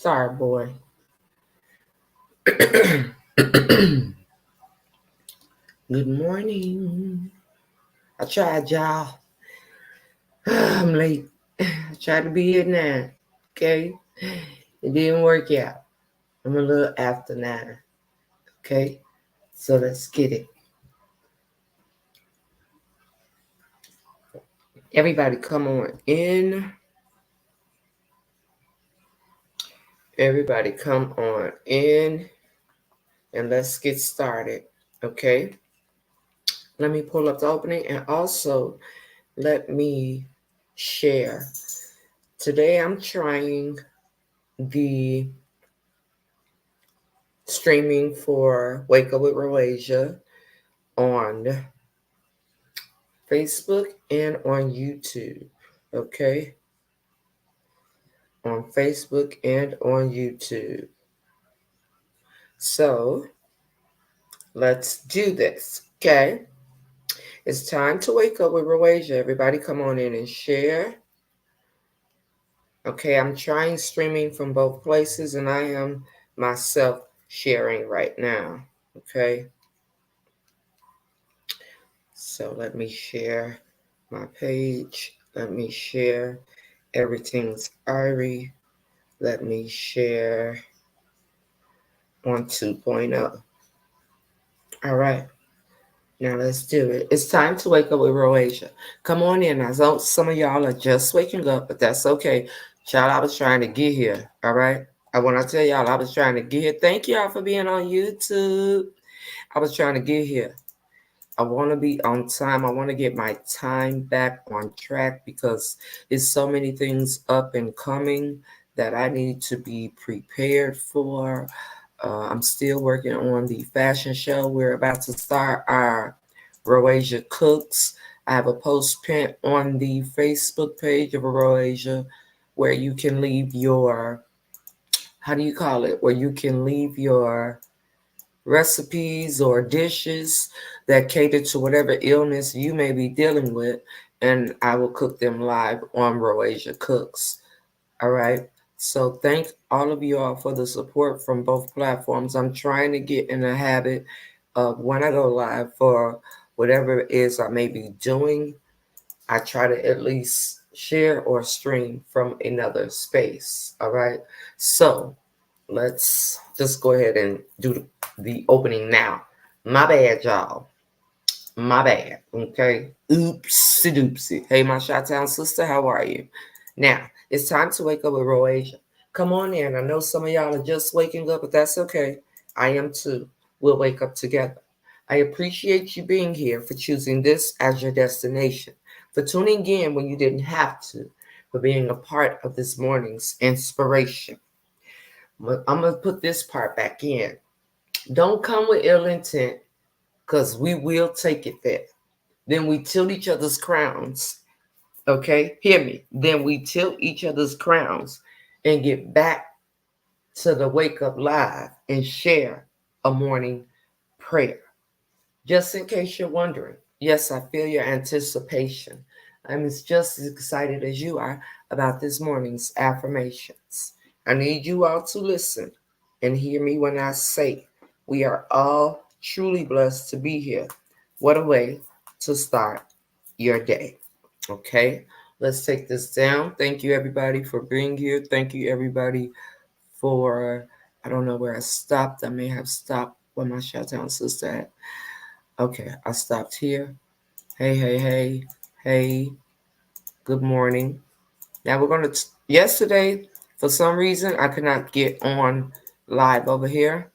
start, boy. Good morning. I tried, y'all. I'm late. I tried to be here now. Okay. It didn't work out. I'm a little after 9. Okay. So let's get it. Everybody come on in. Everybody come on in. And let's get started. Okay. Let me pull up the opening and also let me share. Today I'm trying the streaming for Wake Up with RoAsia on Facebook and on YouTube. Okay? On Facebook and on YouTube. So let's do this. Okay? It's time to wake up with RoAsia. Everybody come on in and share. Okay, I'm trying streaming from both places and I am myself sharing right now. Okay? So let me share my page. Let me share Everything's Irie. Let me share on 2.0. All right. Now let's do it. It's time to wake up with RoAsia. Come on in. I know some of y'all are just waking up, but that's okay. Child, I was trying to get here. All right. When I tell y'all I was trying to get here, thank y'all for being on YouTube. I was trying to get here. I want to be on time. I want to get my time back on track because there's so many things up and coming that I need to be prepared for. I'm still working on the fashion show. We're about to start our RoAsia Cooks. I have a post pinned on the Facebook page of RoAsia where you can leave your, how do you call it? Where you can leave your recipes or dishes that cater to whatever illness you may be dealing with, and I will cook them live on RoAsia Cooks. All right. So thank all of you all for the support from both platforms. I'm trying to get in the habit of when I go live for whatever it is I may be doing, I try to at least share or stream from another space. All right. So let's just go ahead and do the opening now. My bad, y'all. My bad. Okay. Oopsie doopsie. Hey, my Chi-Town sister, how are you? Now, it's time to wake up with RoAsia. Come on in. I know some of y'all are just waking up, but that's okay. I am too. We'll wake up together. I appreciate you being here, for choosing this as your destination, for tuning in when you didn't have to, for being a part of this morning's inspiration. I'm going to put this part back in. Don't come with ill intent, because we will take it there. Then we tilt each other's crowns. Okay? Hear me. Then we tilt each other's crowns and get back to the Wake Up Live and share a morning prayer. Just in case you're wondering, yes, I feel your anticipation. I'm just as excited as you are about this morning's affirmations. I need you all to listen and hear me when I say we are all truly blessed to be here. What a way to start your day. Okay, let's take this down. Thank you, everybody, for being here. Thank you, everybody, for, I don't know where I stopped. I may have stopped where my Chi-Town sister at. Okay, I stopped here. Hey, hey, hey, hey, good morning. Now we're going to, yesterday, for some reason, I could not get on live over here.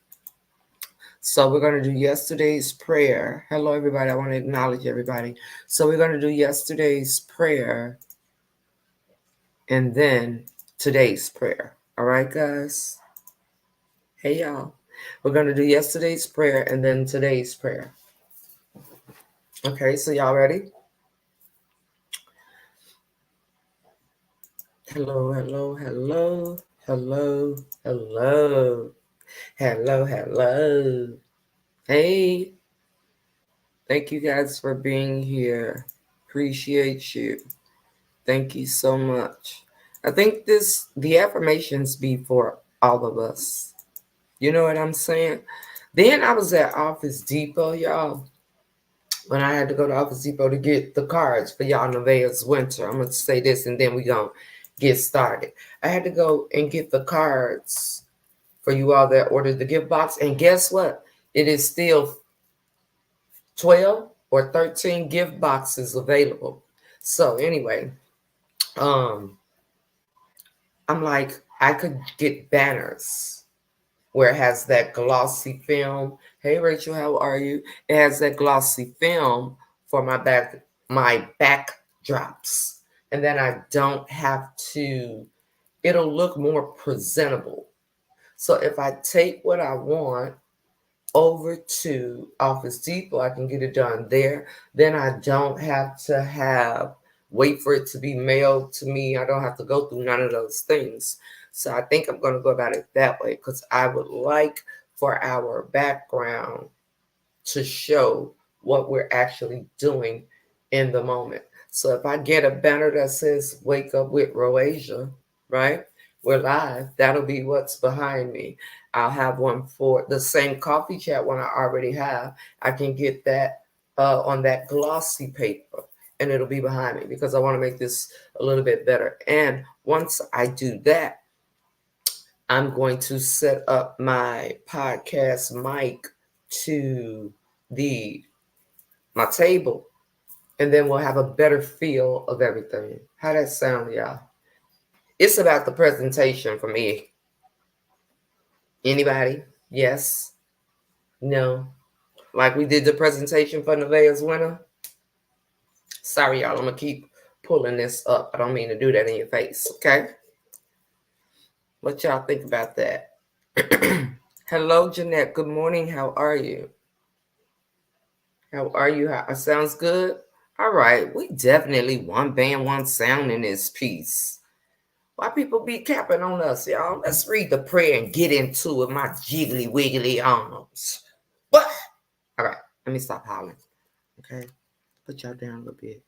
So we're going to do yesterday's prayer. Hello, everybody. I want to acknowledge everybody. So we're going to do yesterday's prayer and then today's prayer. All right, guys? Hey, y'all. We're going to do yesterday's prayer and then today's prayer. Okay, so y'all ready? Hello, hello, hello, hello, hello, hello, hello. Hey, thank you guys for being here. Appreciate you. Thank you so much. I think the affirmations be for all of us. You know what I'm saying? Then I was at Office Depot, y'all. When I had to go to Office Depot to get the cards for y'all Nevaeh's winter. I'm going to say this and then we're going to get started. I had to go and get the cards for you all that ordered the gift box. And guess what? It is still 12 or 13 gift boxes available. So anyway, I'm like, I could get banners where it has that glossy film. Hey Rachel, how are you? It has that glossy film for my backdrops. And then I don't have to, it'll look more presentable. So if I take what I want over to Office Depot, I can get it done there. Then I don't have to wait for it to be mailed to me. I don't have to go through none of those things. So I think I'm going to go about it that way because I would like for our background to show what we're actually doing in the moment. So if I get a banner that says "Wake Up with RoAsia," right? We're live. That'll be what's behind me. I'll have one for the same coffee chat one I already have. I can get that on that glossy paper and it'll be behind me because I want to make this a little bit better. And once I do that, I'm going to set up my podcast mic to my table, and then we'll have a better feel of everything. How that sound, y'all? It's about the presentation for me. Anybody? Yes? No? Like we did the presentation for Nevaeh's winter? Sorry, y'all. I'm going to keep pulling this up. I don't mean to do that in your face, okay? What y'all think about that? Hello, Jeanette. Good morning. How are you? How are you? Sounds good? All right. We definitely one band, one sound in this piece. Why people be capping on us, y'all? Let's read the prayer and get into it, my jiggly wiggly arms. What? All right. Let me stop howling. Okay. Put y'all down a little bit.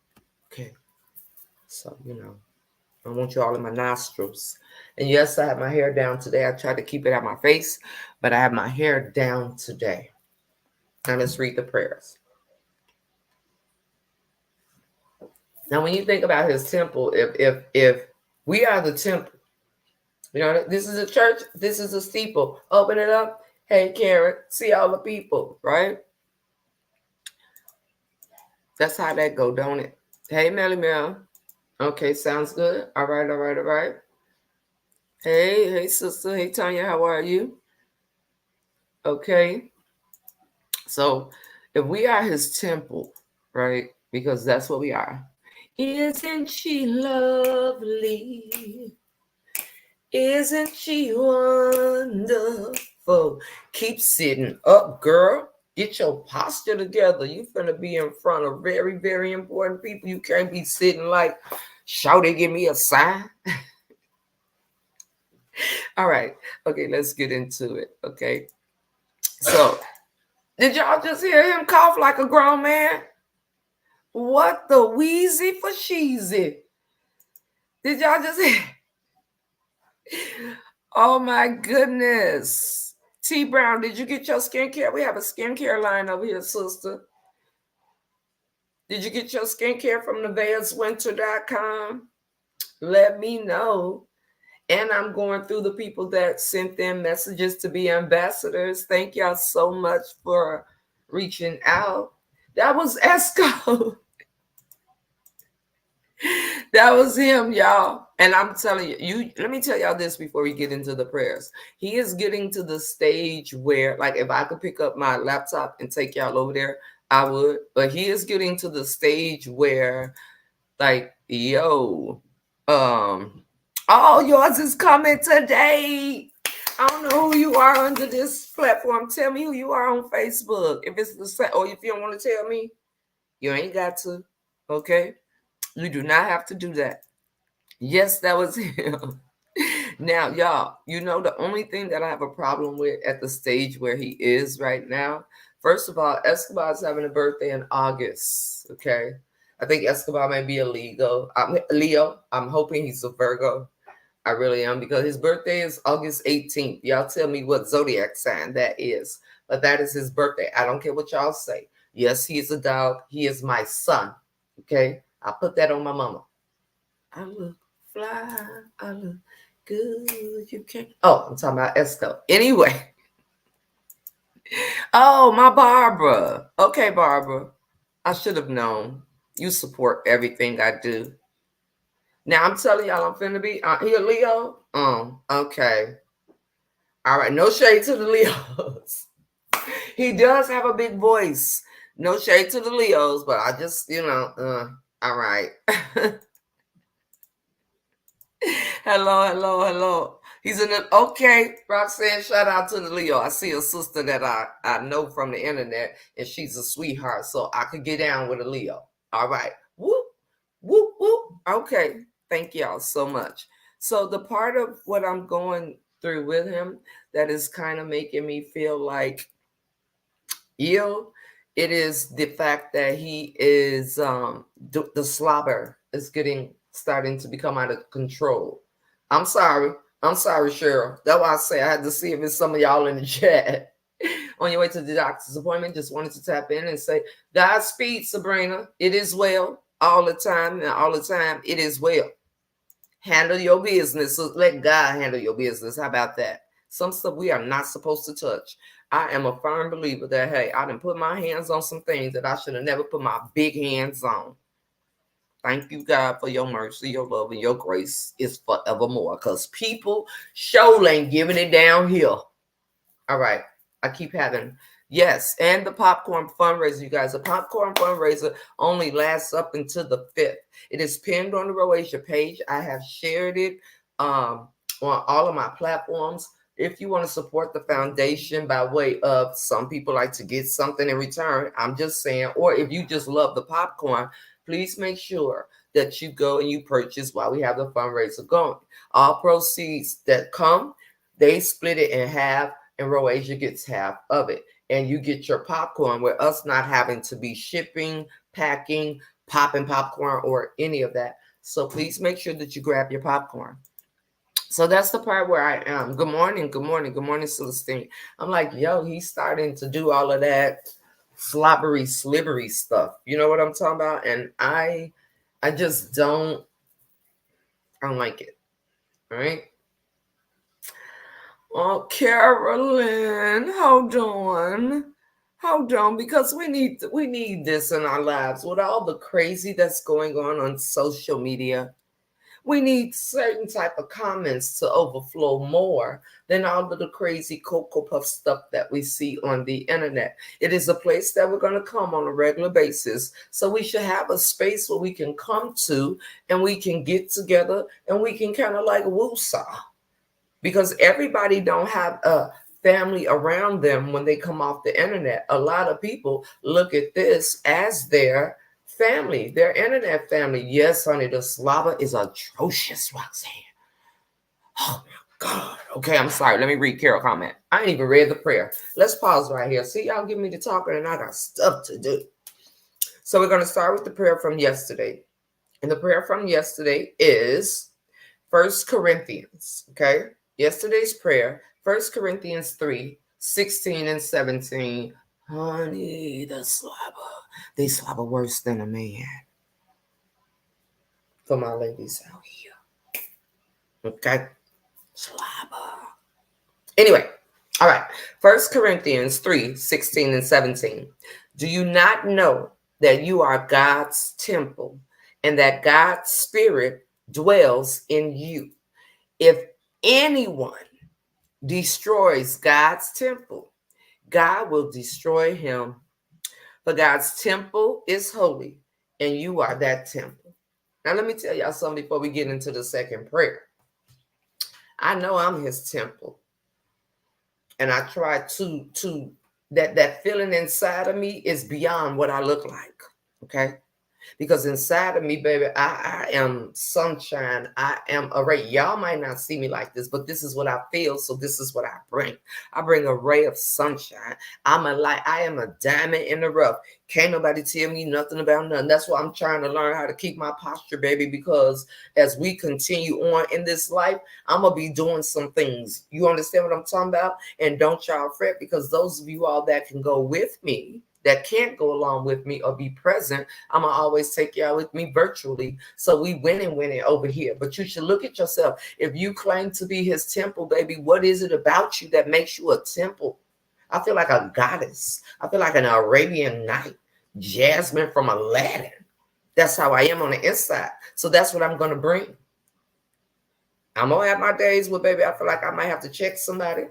Okay. So, I want you all in my nostrils. And yes, I have my hair down today. I tried to keep it out my face, but I have my hair down today. Now let's read the prayers. Now, when you think about his temple, if we are the temple, this is a church, this is a steeple. Open it up. Hey, Karen, see all the people, right? That's how that go, don't it? Hey, Melly Mel. Okay, sounds good. All right. Hey, sister. Hey, Tanya, how are you? Okay. So if we are his temple, right? Because that's what we are. Isn't she lovely? Isn't she wonderful? Keep sitting up, girl. Get your posture together. You finna be in front of very, very important people. You can't be sitting like, shawty, give me a sign. All right. Okay, let's get into it. Okay. So, did y'all just hear him cough like a grown man? What the wheezy for sheezy? Did y'all just hear? Oh my goodness. T Brown, did you get your skincare? We have a skincare line over here, sister. Did you get your skincare from nevaehswinter.com? Let me know. And I'm going through the people that sent them messages to be ambassadors. Thank y'all so much for reaching out. That was Esco. That was him, y'all. And I'm telling you, let me tell y'all this before we get into the prayers. He is getting to the stage where, like, if I could pick up my laptop and take y'all over there, I would. But he is getting to the stage where, like, yo, all yours is coming today. I don't know who you are under this platform. Tell me who you are on Facebook. If it's the same, or if you don't want to tell me, you ain't got to. Okay? You do not have to do that. Yes, that was him. Now, y'all, the only thing that I have a problem with at the stage where he is right now, first of all, Escobar's having a birthday in August, okay? I think Escobar may be a Leo. I'm hoping he's a Virgo. I really am, because his birthday is August 18th. Y'all tell me what zodiac sign that is. But that is his birthday. I don't care what y'all say. Yes, he is a dog. He is my son. Okay? I put that on my mama. I look fly. I look good. You can't. Oh, I'm talking about Esco. Anyway. Oh, my Barbara. Okay, Barbara. I should have known. You support everything I do. Now I'm telling y'all, I'm finna be he a Leo. Okay. All right. No shade to the Leos. He does have a big voice. No shade to the Leos, but I just, all right. Hello. He's in the okay. Roxanne, shout out to the Leo. I see a sister that I know from the internet, and she's a sweetheart, so I could get down with a Leo. All right. Whoop, whoop, whoop. Okay. Thank y'all so much. So the part of what I'm going through with him that is kind of making me feel like ill, it is the fact that he is the slobber is starting to become out of control. I'm sorry. Cheryl. That's why I say I had to see if it's some of y'all in the chat. On your way to the doctor's appointment, just wanted to tap in and say, Godspeed, Sabrina. It is well all the time, and all the time it is well. Handle your business. So let God handle your business. How about that? Some stuff we are not supposed to touch. I am a firm believer that, hey, I done put my hands on some things that I should have never put my big hands on. Thank you, God, for your mercy, your love, and your grace is forevermore. Because people sure ain't giving it down here. All right. I keep having, yes. And the popcorn fundraiser, you guys. The popcorn fundraiser only lasts up until the 5th. It is pinned on the RoAsia page. I have shared it on all of my platforms. If you want to support the foundation by way of, some people like to get something in return, I'm just saying, or if you just love the popcorn, please make sure that you go and you purchase while we have the fundraiser going. All proceeds that come, they split it in half, and RoAsia gets half of it. And you get your popcorn with us not having to be shipping, packing, popping popcorn, or any of that. So please make sure that you grab your popcorn. So that's the part where I am. Good morning, Celestine. I'm like, yo, he's starting to do all of that slobbery, slibbery stuff. You know what I'm talking about? And I just don't like it. All right. Oh, Carolyn, hold on, because we need this in our lives with all the crazy that's going on social media. We need certain type of comments to overflow more than all of the crazy Cocoa Puff stuff that we see on the internet. It is a place that we're going to come on a regular basis. So we should have a space where we can come to and we can get together and we can kind of like woosah. Because everybody don't have a family around them when they come off the internet. A lot of people look at this as their family, their internet family. Yes, honey, the slobber is atrocious, Roxanne. Oh my God. Okay, I'm sorry. Let me read Carol comment. I ain't even read the prayer. Let's pause right here. See, y'all give me the talking and I got stuff to do. So we're going to start with the prayer from yesterday. And the prayer from yesterday is 1 Corinthians, okay? Yesterday's prayer, 1 Corinthians 3, 16 and 17. Honey, the slobber. They slobber worse than a man. For my ladies out here. Okay? Slobber. Anyway, all right. 1 Corinthians 3, 16 and 17. Do you not know that you are God's temple and that God's Spirit dwells in you? If anyone destroys God's temple, God will destroy him. For God's temple is holy, and you are that temple. Now, let me tell y'all something before we get into the second prayer. I know I'm his temple. And I try to that feeling inside of me is beyond what I look like. Okay? Because inside of me, baby, I am sunshine. I am a ray. Y'all might not see me like this, but this is what I feel. So this is what I bring. I bring a ray of sunshine. I'm a light. I am a diamond in the rough. Can't nobody tell me nothing about nothing. That's why I'm trying to learn how to keep my posture, baby, because as we continue on in this life, I'm going to be doing some things. You understand what I'm talking about? And don't y'all fret, because those of you all that can go with me, that can't go along with me or be present, I'm going to always take y'all with me virtually. So we winning over here. But you should look at yourself. If you claim to be his temple, baby, what is it about you that makes you a temple? I feel like a goddess. I feel like an Arabian night. Jasmine from Aladdin. That's how I am on the inside. So that's what I'm going to bring. I'm going to have my days where, baby, I feel like I might have to check somebody.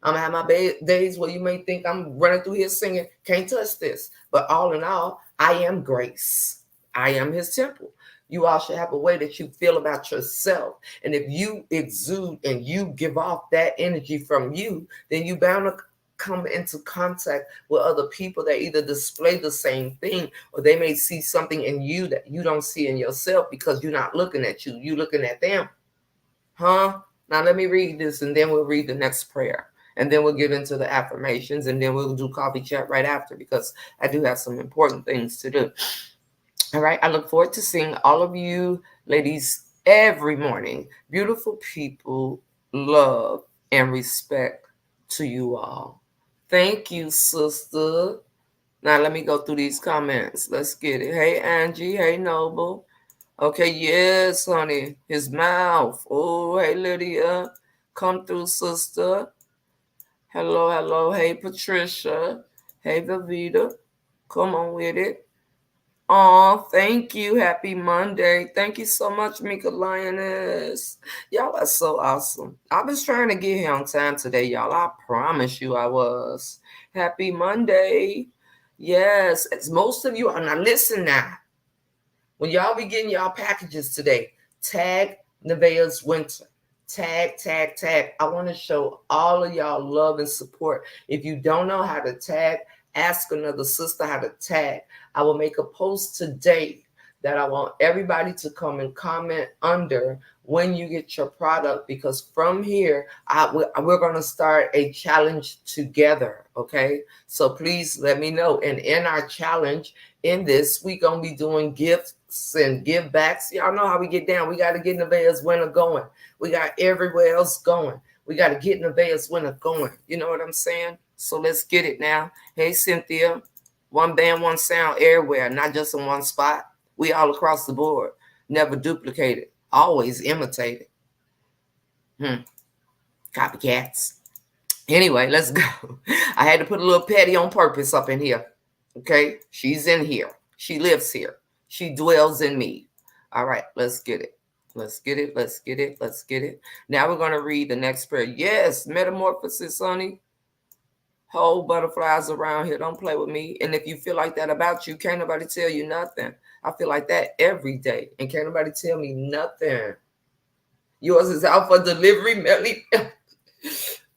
I'm going to have my days where you may think I'm running through here singing, can't touch this. But all in all, I am grace. I am his temple. You all should have a way that you feel about yourself. And if you exude and you give off that energy from you, then you bound to come into contact with other people that either display the same thing, or they may see something in you that you don't see in yourself because you're not looking at you. You're looking at them. Huh? Now let me read this, and then we'll read the next prayer. And then we'll get into the affirmations, and then we'll do coffee chat right after, because I do have some important things to do. All right. I look forward to seeing all of you ladies every morning. Beautiful people, love and respect to you all. Thank you, sister. Now let me go through these comments. Let's get it. Hey, Angie. Hey, Noble. Okay, yes, honey. His mouth. Oh, hey, Lydia. Come through, sister. Hello, hello. Hey, Patricia. Hey, Vavita. Come on with it. Oh, thank you. Happy Monday. Thank you so much, Mika Lioness. Y'all are so awesome. I was trying to get here on time today, y'all. I promise you I was. Happy Monday. Yes, as most of you are. Now, listen now. When y'all be getting y'all packages today, tag Nevaeh's Winter. Tag, tag, tag. I want to show all of y'all love and support. If you don't know how to tag, ask another sister how to tag. I will make a post today that I want everybody to come and comment under when you get your product, because from here, we're going to start a challenge together, okay? So please let me know. And in our challenge, in this, we're going to be doing gifts and give backs. Y'all know how we get down. We got to get Nevaeh's Winter going. We got everywhere else going. We got to get Nevaeh's Winter going. You know what I'm saying? So let's get it now. Hey, Cynthia. One band, one sound everywhere, not just in one spot. We all across the board. Never duplicated. Always imitated. Copycats. Anyway, let's go. I had to put a little Petty on purpose up in here. Okay? She's in here. She lives here. She dwells in me. All right, let's get it. Let's get it. Let's get it. Let's get it. Now we're going to read the next prayer. Yes, metamorphosis, honey. Whole butterflies around here. Don't play with me. And if you feel like that about you, can't nobody tell you nothing. I feel like that every day. And can't nobody tell me nothing. Yours is out for delivery, Melly.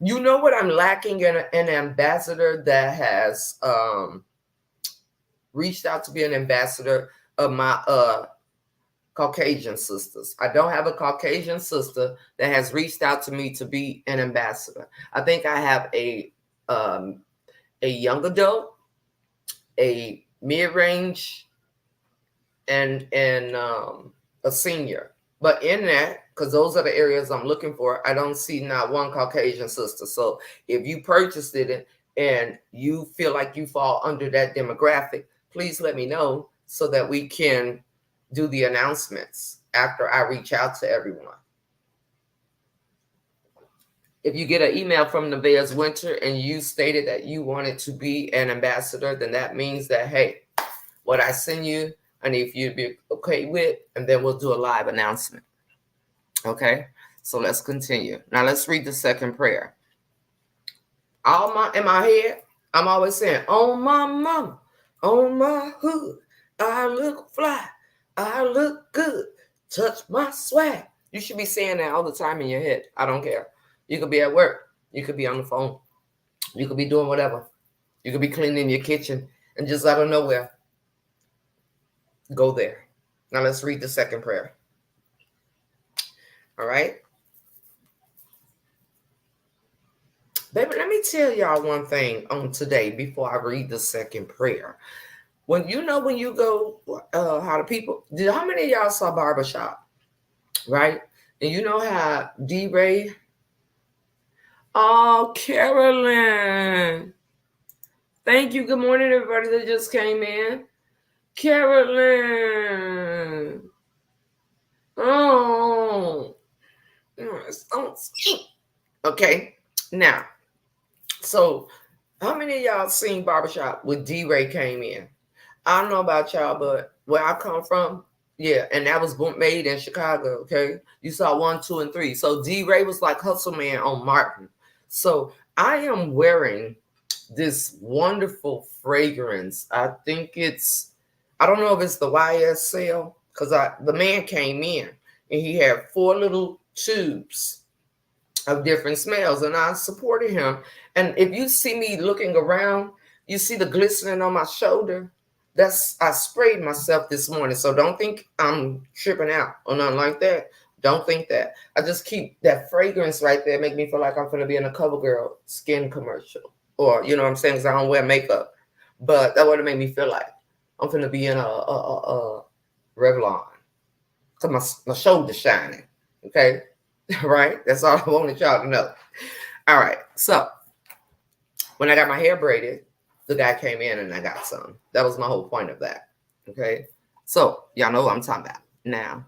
You know what I'm lacking in an ambassador that has reached out to be an ambassador of my Caucasian sisters. I don't have a Caucasian sister that has reached out to me to be an ambassador. I think I have a young adult, a mid-range, and a senior. But in that, because those are the areas I'm looking for, I don't see not one Caucasian sister. So if you purchased it and you feel like you fall under that demographic, please let me know so that we can do the announcements after I reach out to everyone. If you get an email from Nevaeh's Winter and you stated that you wanted to be an ambassador, then that means that, hey, what I send you, I need for you to be okay with, and then we'll do a live announcement. Okay, so let's continue. Now let's read the second prayer. In my head, I'm always saying, on my mama, on my hood, I look fly, I look good, touch my swag. You should be saying that all the time in your head. I don't care. You could be at work. You could be on the phone. You could be doing whatever. You could be cleaning your kitchen, and just out of nowhere, Go there. Now let's read the second prayer. All right. Baby, let me tell y'all one thing on today before I read the second prayer. When you go, how the people, how many of y'all saw Barbershop, right? And you know how D-Ray, oh, Carolyn. Thank you. Good morning, everybody that just came in. Carolyn. Oh. Okay. Now, so how many of y'all seen Barbershop when D-Ray came in? I don't know about y'all, but where I come from, yeah, and that was made in Chicago, okay? You saw 1, 2, and 3. So D-Ray was like Hustle Man on Martin. So I am wearing this wonderful fragrance. I think I don't know if it's the YSL, because the man came in and he had 4 little tubes of different smells, and I supported him. And if you see me looking around, you see the glistening on my shoulder. I sprayed myself this morning, so don't think I'm tripping out or nothing like that. Don't think that. I just keep that fragrance right there, make me feel like I'm gonna be in a CoverGirl skin commercial, or you know what I'm saying? Because I don't wear makeup, but that would have made me feel like I'm gonna be in a Revlon, cause my shoulder's shining. Okay, right? That's all I wanted y'all to know. All right, so when I got my hair braided, the guy came in and I got some. That was my whole point of that. Okay, so y'all know what I'm talking about. Now,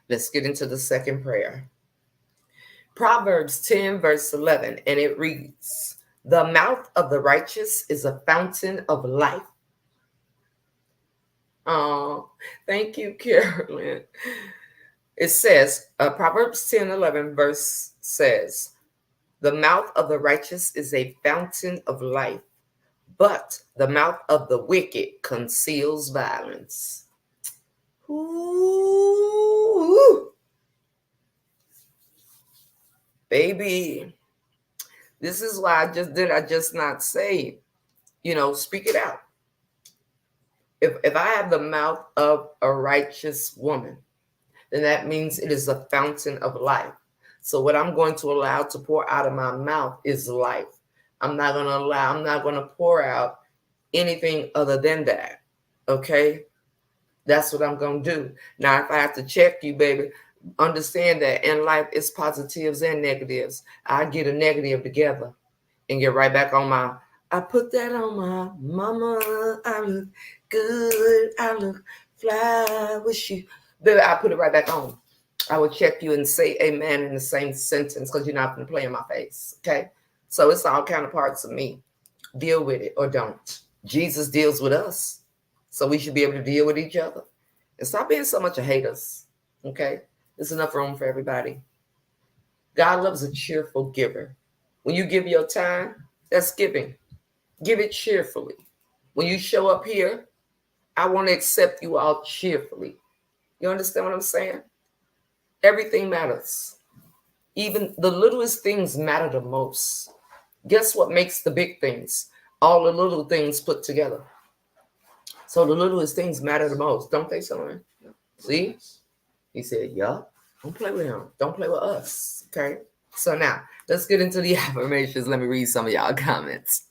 let's get into the second prayer. Proverbs 10, verse 11, and it reads, "The mouth of the righteous is a fountain of life." Oh, thank you, Carolyn. It says, Proverbs 10, 11 verse says, "The mouth of the righteous is a fountain of life, but the mouth of the wicked conceals violence." Ooh. Baby, this is why I just not say, speak it out. If I have the mouth of a righteous woman, then that means it is a fountain of life. So what I'm going to allow to pour out of my mouth is life. I'm not going to pour out anything other than that. Okay? That's what I'm going to do. Now, if I have to check you, baby, understand that in life it's positives and negatives. I get a negative together and get right back on I put that on my mama. I look good. I look fly with you. Baby, I put it right back on. I will check you and say amen in the same sentence because you're not going to play in my face. Okay? So it's all kind of parts of me. Deal with it or don't. Jesus deals with us. So we should be able to deal with each other. And stop being so much of haters. Okay? There's enough room for everybody. God loves a cheerful giver. When you give your time, that's giving. Give it cheerfully. When you show up here, I want to accept you all cheerfully. You understand what I'm saying? Everything matters. Even the littlest things matter the most. Guess what makes the big things? All the little things put together. So the littlest things matter the most, don't they, son? See? He said, yup. Don't play with him. Don't play with us. Okay? So now, let's get into the affirmations. Let me read some of y'all comments.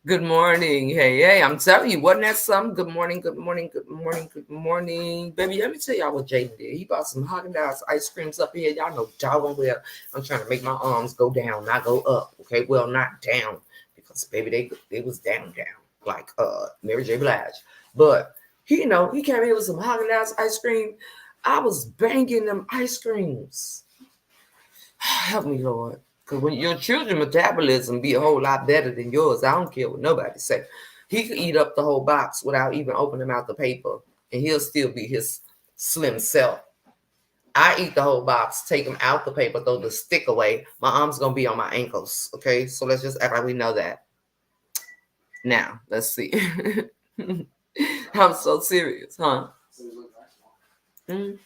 Good morning. Hey, I'm telling you, wasn't that something? Good morning, good morning, good morning, good morning. Baby, let me tell y'all what Jaden did. He bought some Haagen-Dazs ice creams up here. Y'all know doggone well I'm trying to make my arms go down, not go up. Okay? Well, not down. Because, baby, they was down. Like Mary J. Blige. But, he came here with some Haagen-Dazs ice cream. I was banging them ice creams. Help me, Lord. Because when your children's metabolism be a whole lot better than yours, I don't care what nobody say. He could eat up the whole box without even opening out the paper, and he'll still be his slim self. I eat the whole box, take them out the paper, throw the stick away. My arm's going to be on my ankles, okay? So let's just act like we know that. Now, let's see. I'm so serious, huh? Mm.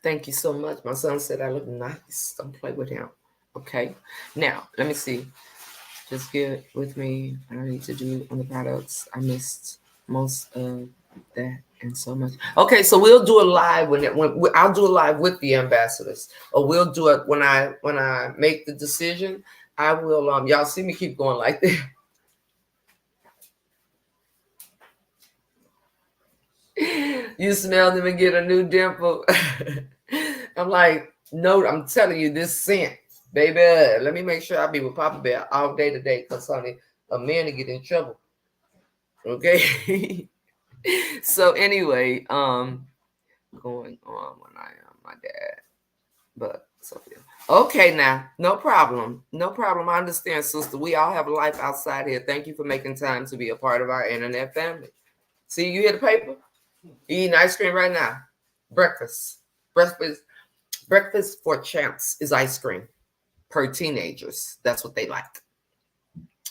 Thank you so much. My son said I look nice. Don't play with him. Okay. Now, let me see. Just get with me. I need to do on the products. I missed most of that and so much. Okay, so we'll do a live when I'll do a live with the ambassadors, or we'll do it when I make the decision. I will. Y'all see me keep going like that. You smell them and get a new dimple. I'm like, no, I'm telling you, this scent, baby. Let me make sure I be with Papa Bear all day today, cause honey, a man to get in trouble. Okay. So anyway, going on when I am my dad, but Sophia. Okay, now, no problem, no problem. I understand, sister. We all have a life outside here. Thank you for making time to be a part of our internet family. See, you hear the paper? You eating ice cream right now. Breakfast, breakfast, breakfast for champs is ice cream. Per teenagers, that's what they like.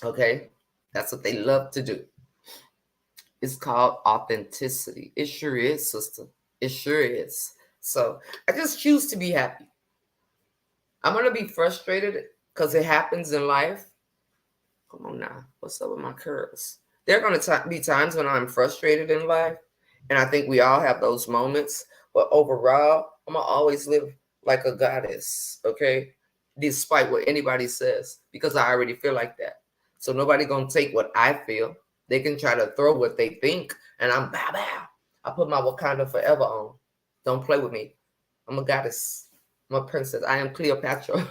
Okay, that's what they love to do. It's called authenticity. It sure is, sister. It sure is. So I just choose to be happy. I'm going to be frustrated because it happens in life. Come on now. What's up with my curls? There are going to be times when I'm frustrated in life. And I think we all have those moments. But overall, I'm going to always live like a goddess. Okay. Despite what anybody says, because I already feel like that. So nobody going to take what I feel. They can try to throw what they think. And I'm bow bow. I put my Wakanda forever on. Don't play with me. I'm a goddess. I'm a princess. I am Cleopatra.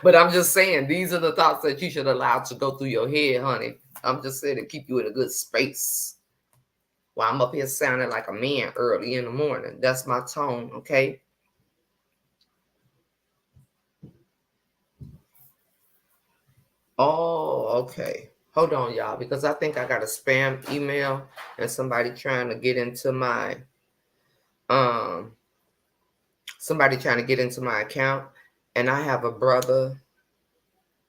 But I'm just saying, these are the thoughts that you should allow to go through your head, honey. I'm just saying to keep you in a good space. While I'm up here sounding like a man early in the morning. That's my tone, okay? Oh, okay. Hold on, y'all, because I think I got a spam email and somebody trying to get into my account. And I have a brother.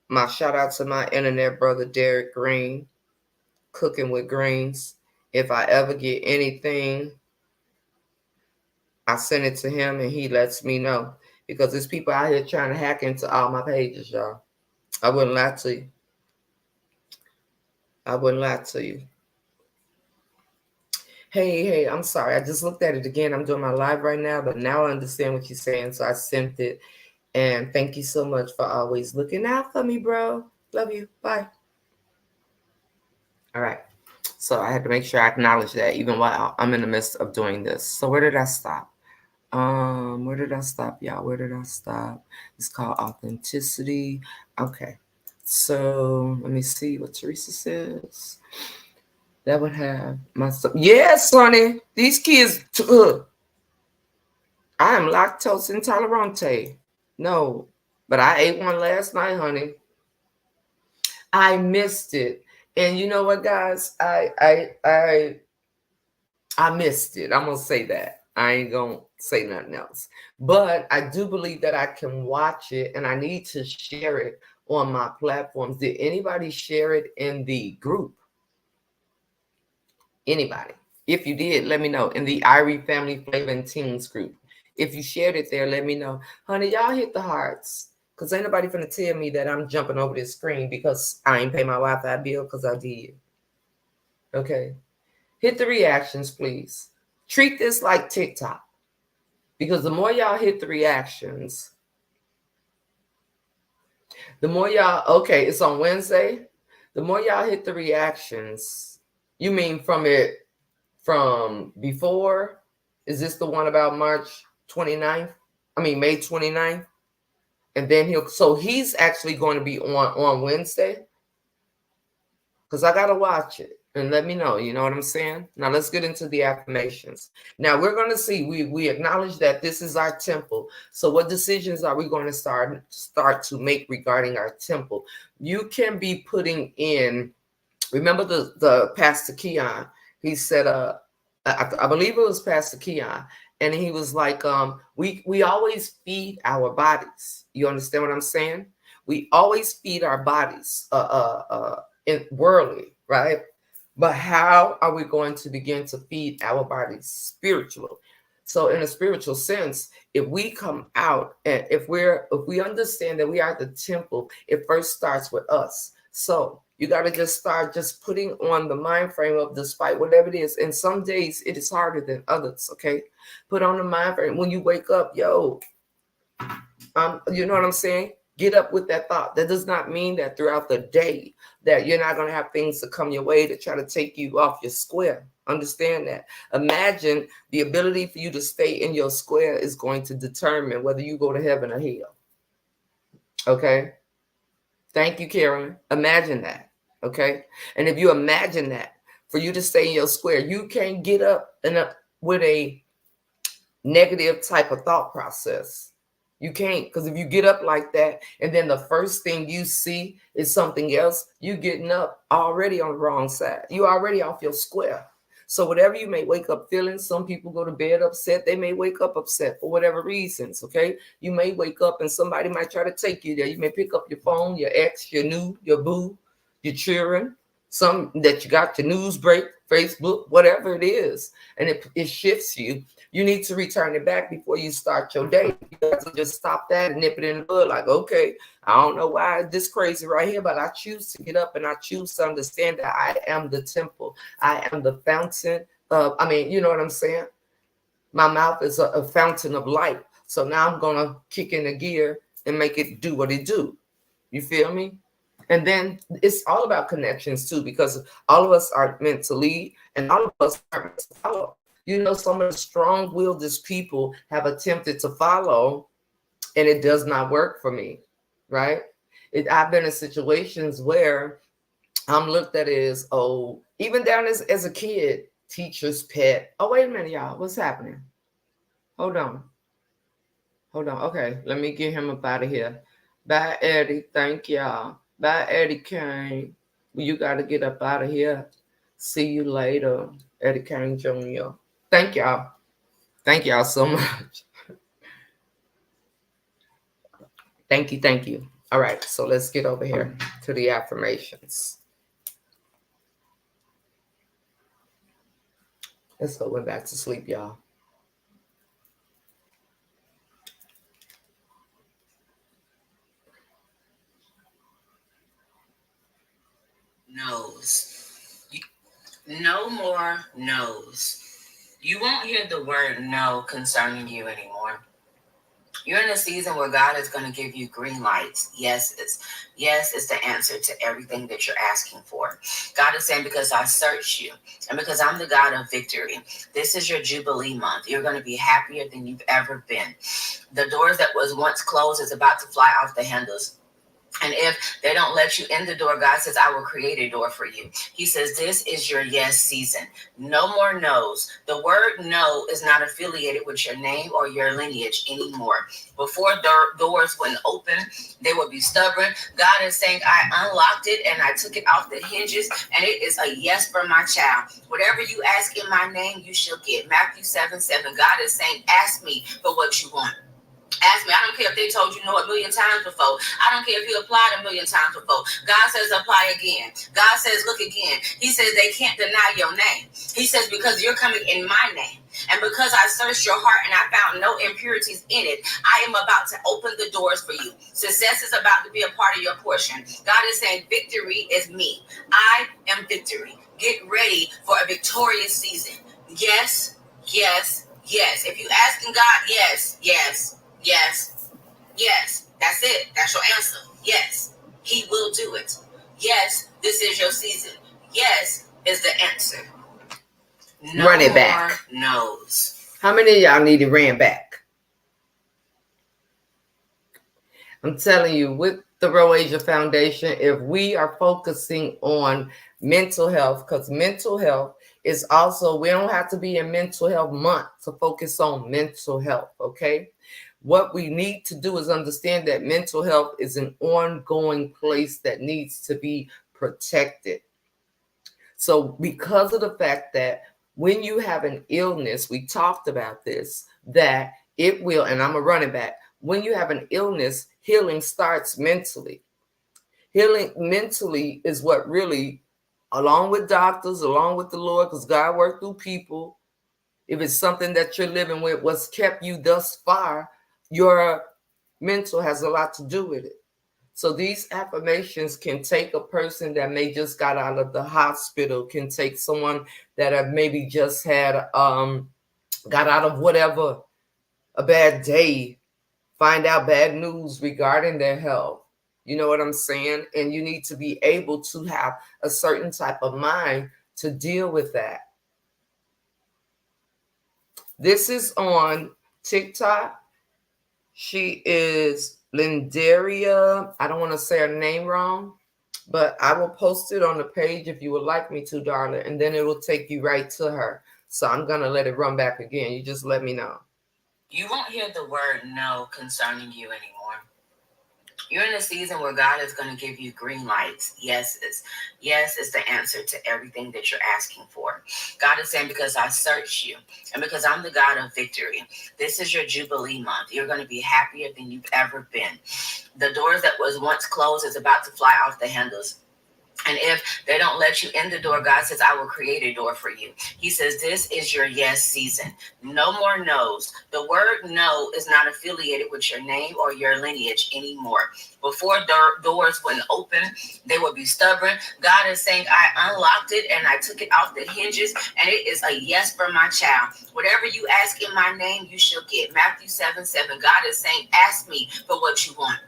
My shout out to my internet brother, Derek Green, Cooking with Greens. If I ever get anything, I send it to him and he lets me know. Because there's people out here trying to hack into all my pages, y'all. I wouldn't lie to you. I wouldn't lie to you. Hey, I'm sorry. I just looked at it again. I'm doing my live right now, but now I understand what you're saying. So I sent it. And thank you so much for always looking out for me, bro. Love you. Bye. All right. So I had to make sure I acknowledge that even while I'm in the midst of doing this. So where did I stop? Where did I stop, y'all? Where did I stop? It's called authenticity. Okay. So let me see what Teresa says. That would have my yes, honey. These kids. I am lactose intolerant. No, but I ate one last night, honey. I missed it, and you know what, guys? I missed it. I'm gonna say that. I ain't gonna say nothing else. But I do believe that I can watch it, and I need to share it on my platforms. Did anybody share it in the group? Anybody? If you did, let me know in the Irie Family Flavor and Teens group. If you shared it there, let me know. Honey, y'all hit the hearts. Because ain't nobody finna tell me that I'm jumping over this screen because I ain't pay my Wi-Fi bill because I did. Okay. Hit the reactions, please. Treat this like TikTok. Because the more y'all hit the reactions, the more y'all, okay, it's on Wednesday. The more y'all hit the reactions, you mean from before? Is this the one about March 29th? I mean, May 29th? And then he's actually going to be on Wednesday? Because I got to watch it and let me know. You know what I'm saying? Now let's get into the affirmations. Now we're going to see, we acknowledge that this is our temple. So what decisions are we going to start to make regarding our temple? You can be putting in, remember the Pastor Keon, he said, I believe it was Pastor Keon, and he was like, we always feed our bodies. You understand what I'm saying? We always feed our bodies worldly, right? But how are we going to begin to feed our bodies spiritually? So in a spiritual sense, if we come out and if we understand that we are the temple, it first starts with us. So you got to just start just putting on the mind frame of despite whatever it is. And some days it is harder than others. Okay. Put on the mind frame when you wake up, you know what I'm saying? Get up with that thought. That does not mean that throughout the day that you're not going to have things to come your way to try to take you off your square. Understand that. Imagine the ability for you to stay in your square is going to determine whether you go to heaven or hell. Okay. Thank you, Carolyn. Imagine that. Okay. And if you imagine that, for you to stay in your square, you can't get up with a negative type of thought process. You can't, because if you get up like that and then the first thing you see is something else, you getting up already on the wrong side. You already off your square. So whatever you may wake up feeling, some people go to bed upset. They may wake up upset for whatever reasons, okay? You may wake up and somebody might try to take you there. You may pick up your phone, your ex, your boo, your children, some that you got your news break, Facebook, whatever it is, and it shifts you. You need to return it back before you start your day. You have to just stop that and nip it in the bud. Like, okay, I don't know why this crazy right here, but I choose to get up and I choose to understand that I am the temple. I am the fountain of, you know what I'm saying? My mouth is a fountain of light. So now I'm going to kick in the gear and make it do what it do. You feel me? And then it's all about connections too, because all of us are meant to lead and all of us are meant to follow. You know, some of the strong-willed people have attempted to follow and it does not work for me, right? I've been in situations where I'm looked at as, oh, even down as a kid, teacher's pet. Oh, wait a minute, y'all. What's happening? Hold on. Okay, let me get him up out of here. Bye, Eddie. Thank y'all. Bye, Eddie Kane. Well, you got to get up out of here. See you later, Eddie Kane Jr. Thank y'all. Thank y'all so much. Thank you. All right, so let's get over here to the affirmations. Let's go back to sleep, y'all. No's. No more no's. You won't hear the word no concerning you anymore. You're in a season where God is going to give you green lights. Yes is the answer to everything that you're asking for. God is saying, because I searched you and because I'm the God of victory, this is your Jubilee month. You're going to be happier than you've ever been. The doors that was once closed is about to fly off the handles. And if they don't let you in the door, God says, I will create a door for you. He says, this is your yes season. No more no's. The word no is not affiliated with your name or your lineage anymore. Before doors wouldn't open, they would be stubborn. God is saying, I unlocked it and I took it off the hinges, and it is a yes for my child. Whatever you ask in my name, you shall get. Matthew 7:7. God is saying, ask me for what you want. Ask me. I don't care if they told you no 1,000,000 times before. I don't care if you applied 1,000,000 times before. God says apply again. God says look again. He says they can't deny your name. He says because you're coming in my name. And because I searched your heart and I found no impurities in it, I am about to open the doors for you. Success is about to be a part of your portion. God is saying victory is me. I am victory. Get ready for a victorious season. Yes. If you asking God, yes. That's it. That's your answer. Yes, he will do it. Yes, this is your season. Yes is the answer. No Run it back. No's. How many of y'all need it ran back? I'm telling you, with the RoAsia Foundation, if we are focusing on mental health, because mental health is also, we don't have to be in mental health month to focus on mental health, okay? What we need to do is understand that mental health is an ongoing place that needs to be protected. So because of the fact that when you have an illness, we talked about this, that it will, and I'm a running back, when you have an illness, healing starts mentally. Healing mentally is what really, along with doctors, along with the Lord, because God worked through people, If it's something that you're living with, what's kept you thus far, your mental has a lot to do with it. So these affirmations can take a person that may just got out of the hospital, can take someone that have maybe just had got out of whatever, a bad day, find out bad news regarding their health. You know what I'm saying? And you need to be able to have a certain type of mind to deal with that. This is on TikTok. She is Lindaria. I don't want to say her name wrong, but I will post it on the page if you would like me to, darling, and then it will take you right to her. So I'm going to let it run back again. You just let me know. You won't hear the word no concerning you anymore. You're in a season where God is going to give you green lights. Yes is the answer to everything that you're asking for. God is saying, because I searched you and because I'm the God of victory, this is your Jubilee month. You're going to be happier than you've ever been. The doors that was once closed is about to fly off the handles. And if they don't let you in the door, God says, I will create a door for you. He says, this is your yes season. No more no's. The word no is not affiliated with your name or your lineage anymore. Before doors wouldn't open, they would be stubborn. God is saying, I unlocked it and I took it off the hinges, and it is a yes for my child. Whatever you ask in my name, you shall get. Matthew 7:7. God is saying, ask me for what you want.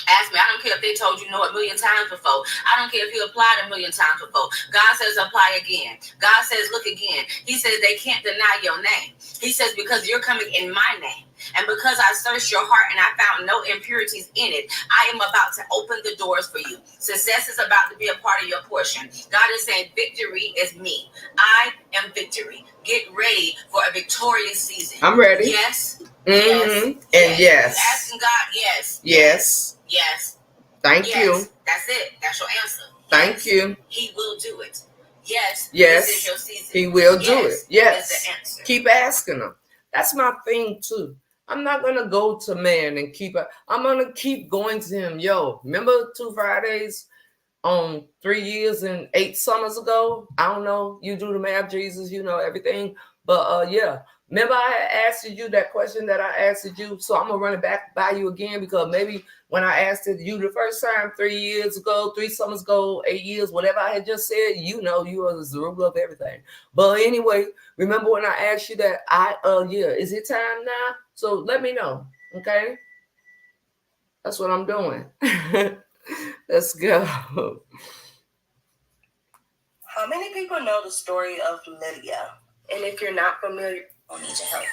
Ask me. I don't care if they told you no a million times before. I don't care if you applied a million times before. God says apply again. God says look again. He says they can't deny your name. He says because you're coming in my name. And because I searched your heart and I found no impurities in it, I am about to open the doors for you. Success is about to be a part of your portion. God is saying victory is me. I am victory. Get ready for a victorious season. I'm ready. Yes. Yes. And yes. Asking God, yes. Yes. Yes. Thank you. That's it. That's your answer. Thank you. He will do it. Yes. Yes. This is your season. He will do it. Yes. Is the answer. Keep asking him. That's my thing too. I'm not gonna go to man and I'm gonna keep going to him. Yo, remember 2 Fridays on 3 years and 8 summers ago? I don't know. You do the math, Jesus. You know everything. But yeah. Remember I asked you that question that I asked you. So I'm gonna run it back by you again, because maybe when I asked it you the first time 3 years ago, 3 summers ago, 8 years, whatever I had just said, you know, you are the ruler of everything. But anyway, remember when I asked you that is it time now? So let me know. Okay. That's what I'm doing. Let's go. How many people know the story of Lydia? And if you're not familiar, I need your help.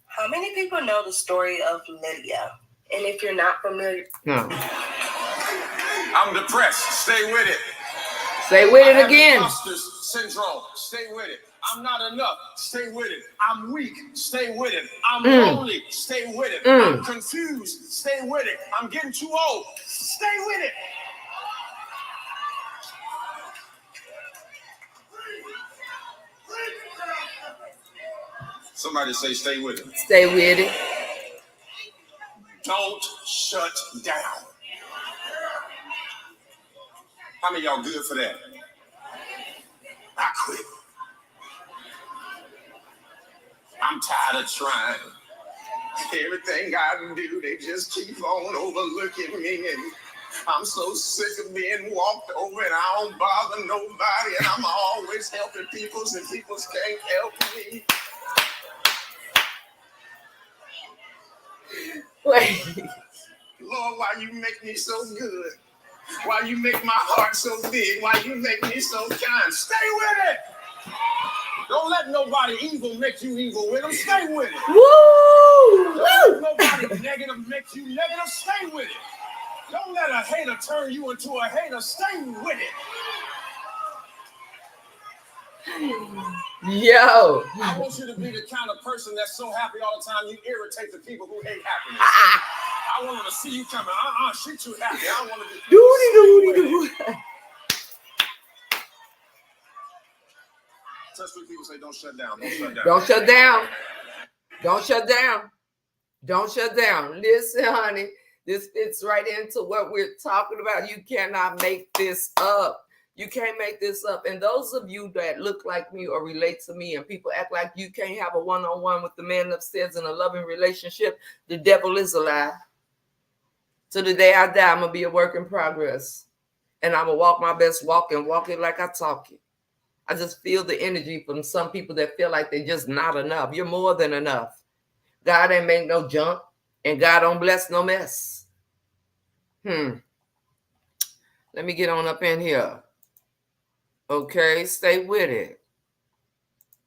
How many people know the story of Lydia? And if you're not familiar, no. I'm depressed. Stay with it. Say with it again. Imposter syndrome. Stay with it. I'm not enough. Stay with it. I'm weak. Stay with it. I'm lonely. Stay with it. I'm confused. Stay with it. I'm getting too old. Stay with it. Somebody say stay with it. Stay with it. Don't shut down. How many of y'all good for that? I quit. I'm tired of trying. Everything I do, they just keep on overlooking me. And I'm so sick of being walked over, and I don't bother nobody. And I'm always helping people, and people can't help me. Wait. Lord, why you make me so good? Why you make my heart so big? Why you make me so kind? Stay with it. Don't let nobody evil make you evil with them. Stay with it. Woo! Don't let nobody negative make you negative. Stay with it. Don't let a hater turn you into a hater. Stay with it. Yo. I want you to be the kind of person that's so happy all the time you irritate the people who hate happiness. I want them to see you coming. She too happy. I want to be. Doody. Touch three people, say don't shut down. Don't shut down. Don't shut down. Don't shut down. Don't shut down. Listen, honey, this fits right into what we're talking about. You cannot make this up. You can't make this up. And those of you that look like me or relate to me and people act like you can't have a one-on-one with the man upstairs in a loving relationship, the devil is a lie. To the day I die, I'm going to be a work in progress. And I'm going to walk my best walk and walk it like I talk it. I just feel the energy from some people that feel like they're just not enough. You're more than enough. God ain't make no junk, and God don't bless no mess. Let me get on up in here. Okay, stay with it.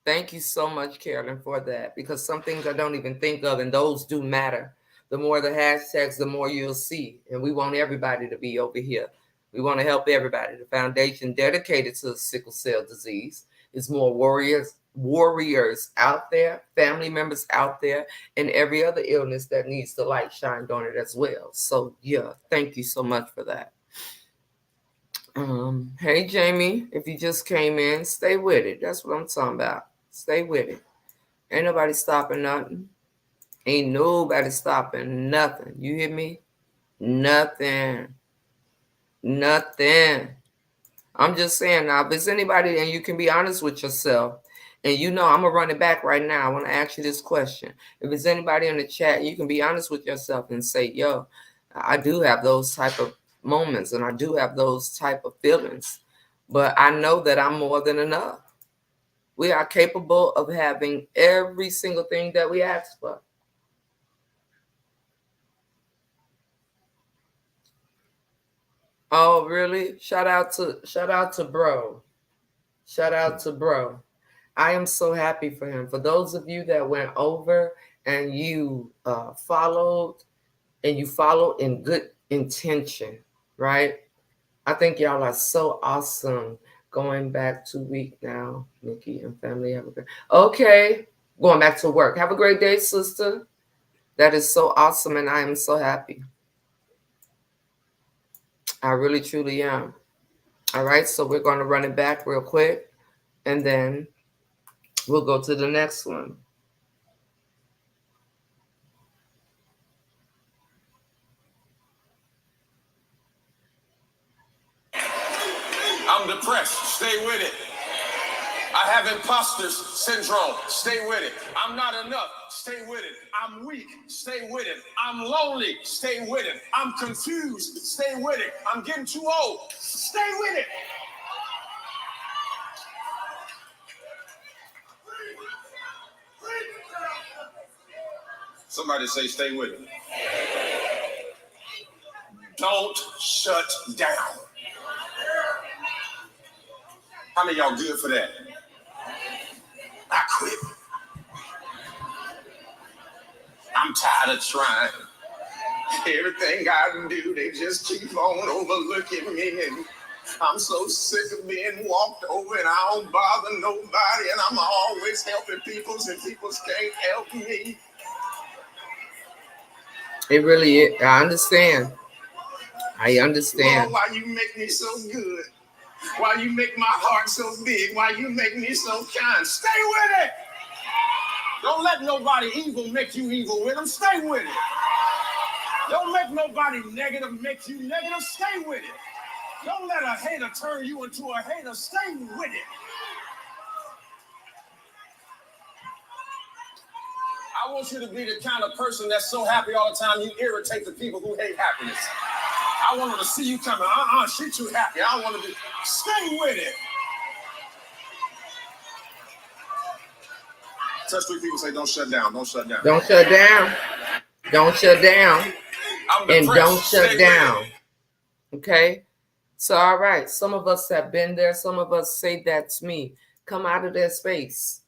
Thank you so much, Carolyn, for that, because some things I don't even think of, and those do matter. The more the hashtags, the more you'll see. And we want everybody to be over here. We want to help everybody. The foundation dedicated to sickle cell disease is more warriors out there, family members out there, and every other illness that needs the light shined on it as well. So yeah, thank you so much for that. Hey Jamie, if you just came in, stay with it. That's what I'm talking about. Stay with it. Ain't nobody stopping nothing. Ain't nobody stopping nothing. You hear me? Nothing. Nothing. I'm just saying now, if it's anybody, and you can be honest with yourself, and you know I'm going to run it back right now. I want to ask you this question. If it's anybody in the chat, you can be honest with yourself and say, yo, I do have those type of moments, and I do have those type of feelings, but I know that I'm more than enough. We are capable of having every single thing that we ask for. Oh, really? Shout out to bro. Shout out to bro. I am so happy for him. For those of you that went over and you followed, and you followed in good intention, right? I think y'all are so awesome. Going back 2 weeks now. Nikki and family have a great. Okay, going back to work. Have a great day, sister. That is so awesome, and I am so happy. I really, truly am. All right, so we're going to run it back real quick, and then we'll go to the next one. I'm depressed. Stay with it. I have imposter syndrome. Stay with it. I'm not enough. Stay with it. I'm weak. Stay with it. I'm lonely. Stay with it. I'm confused. Stay with it. I'm getting too old. Stay with it. Somebody say, stay with it. Don't shut down. How many of y'all good for that? I quit. I'm tired of trying. Everything I do, they just keep on overlooking me. And I'm so sick of being walked over, and I don't bother nobody. And I'm always helping people, and people can't help me. It really is. I understand. Lord, why you make me so good? Why you make my heart so big? Why you make me so kind? Stay with it. Don't let nobody evil make you evil with them. Stay with it. Don't let nobody negative make you negative. Stay with it. Don't let a hater turn you into a hater. Stay with it. I want you to be the kind of person that's so happy all the time you irritate the people who hate happiness. I want them to see you coming. She too happy. I want to be. Stay with it. Touch 3 people, say, don't shut down. Don't shut down. Don't shut down. Don't shut down. And don't shut down. Okay? So, all right. Some of us have been there. Some of us say that's me. Come out of that space.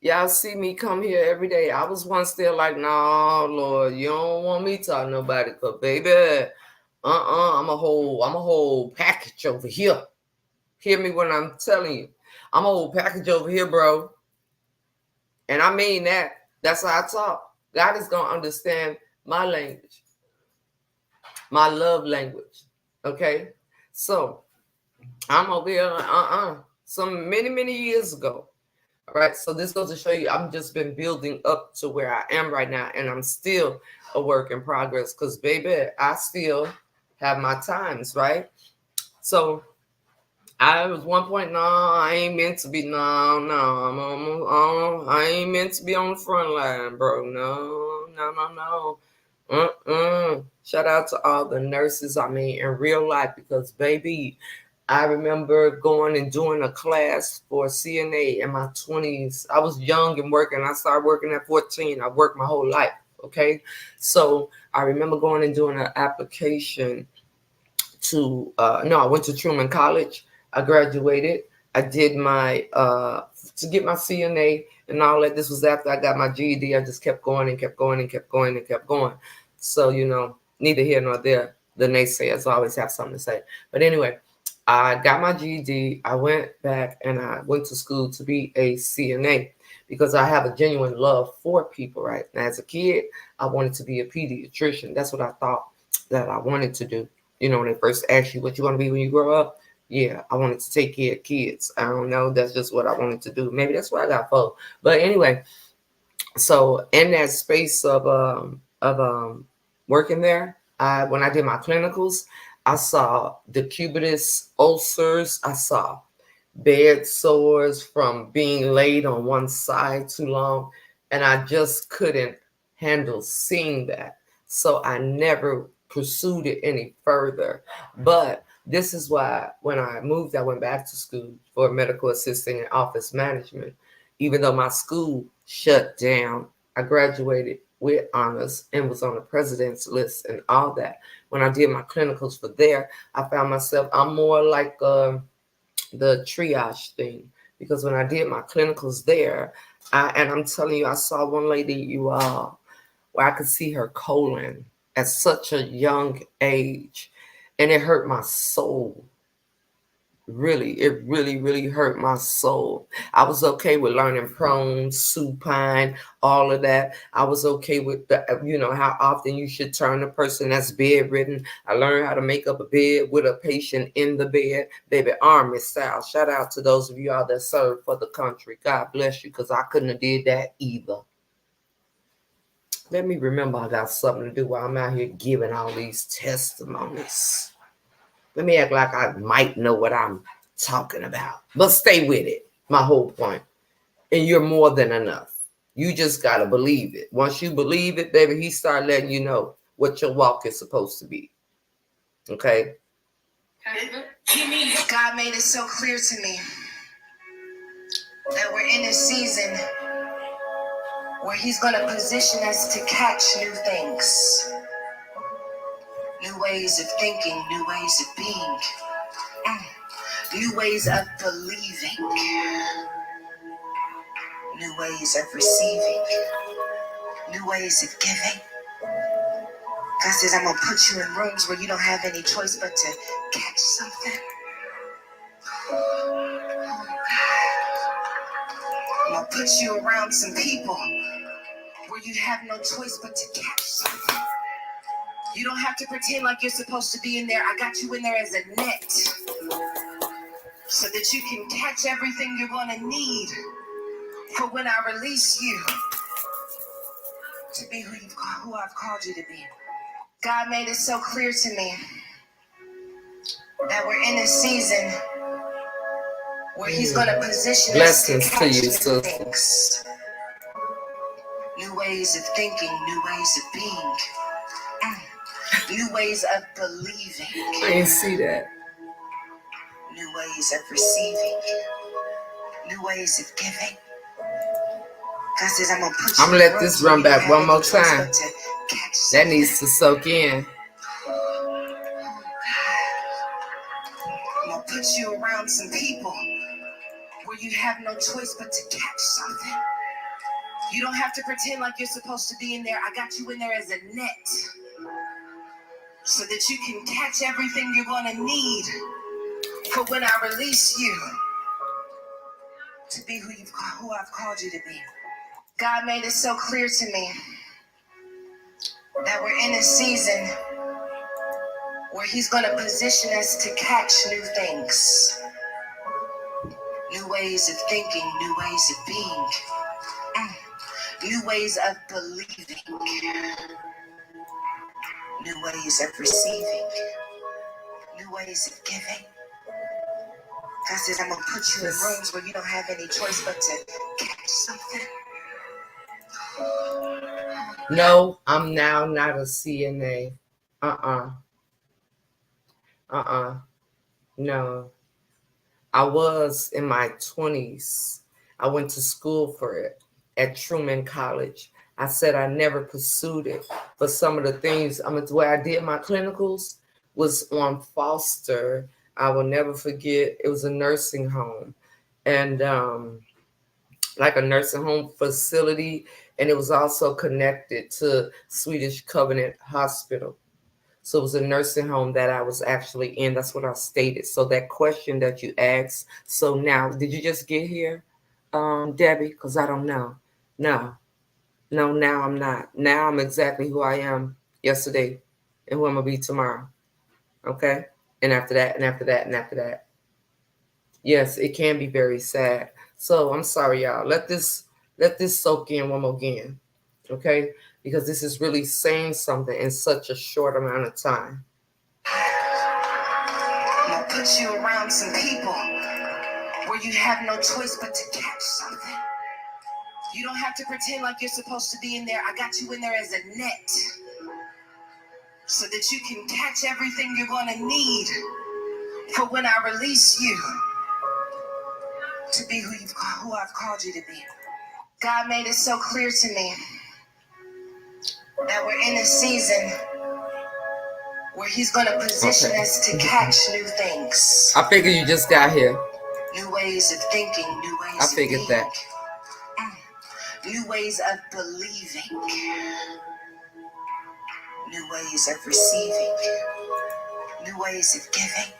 Y'all see me come here every day. I was once still like, no, Lord, you don't want me talking to nobody, but baby, I'm a whole package over here. Hear me when I'm telling you. I'm a whole package over here, bro. And I mean that. That's how I talk. God is going to understand my language, my love language. Okay? So, I'm over here, some many years ago. All right, so this goes to show you I've just been building up to where I am right now, and I'm still a work in progress because, baby, I still have my times, right? So I was 1.9. I ain't meant to be. No. I'm almost. I ain't meant to be on the front line, bro. No. Shout out to all the nurses. I mean, in real life, because baby, I remember going and doing a class for CNA in my 20s. I was young and working. I started working at 14. I worked my whole life. Okay, so I remember going and doing an application to no, I went to Truman College. I graduated. I did my to get my CNA and all that. This was after I got my GED. I just kept going and kept going and kept going and kept going. So neither here nor there. The naysayers always have something to say. But anyway, I got my GED. I went back and I went to school to be a CNA because I have a genuine love for people. Right now, as a kid, I wanted to be a pediatrician. That's what I thought that I wanted to do. When they first ask you what you want to be when you grow up, yeah, I wanted to take care of kids. I don't know. That's just what I wanted to do. Maybe that's what I got for. But anyway, so in that space of working there, when I did my clinicals, I saw decubitus ulcers. I saw bed sores from being laid on one side too long, and I just couldn't handle seeing that. So I never pursued it any further. But this is why when I moved, I went back to school for medical assisting and office management. Even though my school shut down, I graduated with honors and was on the president's list and all that. When I did my clinicals for there, I found myself, I'm more like the triage thing, because when I did my clinicals there, and I'm telling you, I saw one lady, where I could see her colon at such a young age, and it hurt my soul. Really, it really hurt my soul. I was okay with learning prone, supine, all of that. I was okay with how often you should turn a person that's bedridden. I learned how to make up a bed with a patient in the bed, baby, army style. Shout out to those of you out that serve for the country. God bless you, because I couldn't have did that either. Let me remember I got something to do while I'm out here giving all these testimonies. Let me act like I might know what I'm talking about. But stay with it. My whole point. And you're more than enough. You just got to believe it. Once you believe it, baby, he start letting you know what your walk is supposed to be. Okay? God made it so clear to me that we're in a season where he's going to position us to catch new things, new ways of thinking, new ways of being, new ways of believing, new ways of receiving, new ways of giving. God says, I'm going to put you in rooms where you don't have any choice but to catch something. I'm going to put you around some people where you have no choice but to catch something. You don't have to pretend like you're supposed to be in there. I got you in there as a net so that you can catch everything you're going to need for when I release you to be who I've called you to be. God made it so clear to me that we're in a season where he's going to position us to catch new things, new ways of thinking, new ways of being, new ways of believing. I didn't see that. New ways of receiving, new ways of giving. God says, I'm going to let this run back one more time. That needs to soak in. I'm going to put you around some people where you have no choice but to catch something. You don't have to pretend like you're supposed to be in there. I got you in there as a net so that you can catch everything you're going to need for when I release you to be who I've called you to be. God made it so clear to me that we're in a season where he's going to position us to catch new things, new ways of thinking, new ways of being, new ways of believing, new ways of receiving, new ways of giving. God says, I'm going to put you in rooms where you don't have any choice but to catch something. No, I'm now not a CNA. No. I was in my 20s. I went to school for it at Truman College. I said I never pursued it, but some of the things, the way I did my clinicals was on Foster. I will never forget, it was a nursing home, and like a nursing home facility, and it was also connected to Swedish Covenant Hospital. So it was a nursing home that I was actually in. That's what I stated. So that question that you asked. So now, did you just get here, Debbie? Because I don't know. No, now I'm not. Now I'm exactly who I am yesterday and who I'm going to be tomorrow. Okay? And after that, and after that, and after that. Yes, it can be very sad. So I'm sorry, y'all. Let this soak in one more again. Okay? Because this is really saying something in such a short amount of time. I'm going to put you around some people where you have no choice but to catch something. You don't have to pretend like you're supposed to be in there. I got you in there as a net so that you can catch everything you're going to need for when I release you to be who I've called you to be. God made it so clear to me that we're in a season where he's going to position us to catch new things. I figured you just got here. New ways of thinking, new ways I figured of being. that. New ways of believing. New ways of receiving. New ways of giving.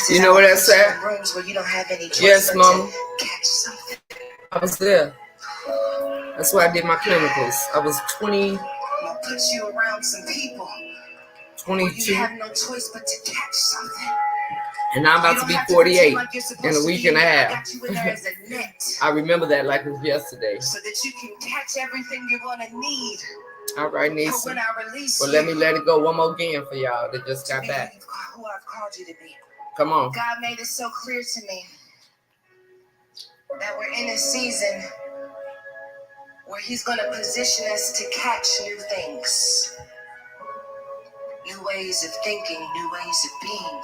You know what I said? Rooms where you don't have any choice yes, Mom. Catch something. I was there. That's why I did my clinicals. I was 20. I'll put you around some people. 22. You have no choice but to catch something. And I'm about to be 48 in a week and a half. I remember that like it was yesterday. So that you can catch everything you're going to need. All right, Nisa. Well, let me let it go one more again for y'all that just got back. Who I've called you to be. Come on. God made it so clear to me that we're in a season where he's going to position us to catch new things. New ways of thinking, new ways of being.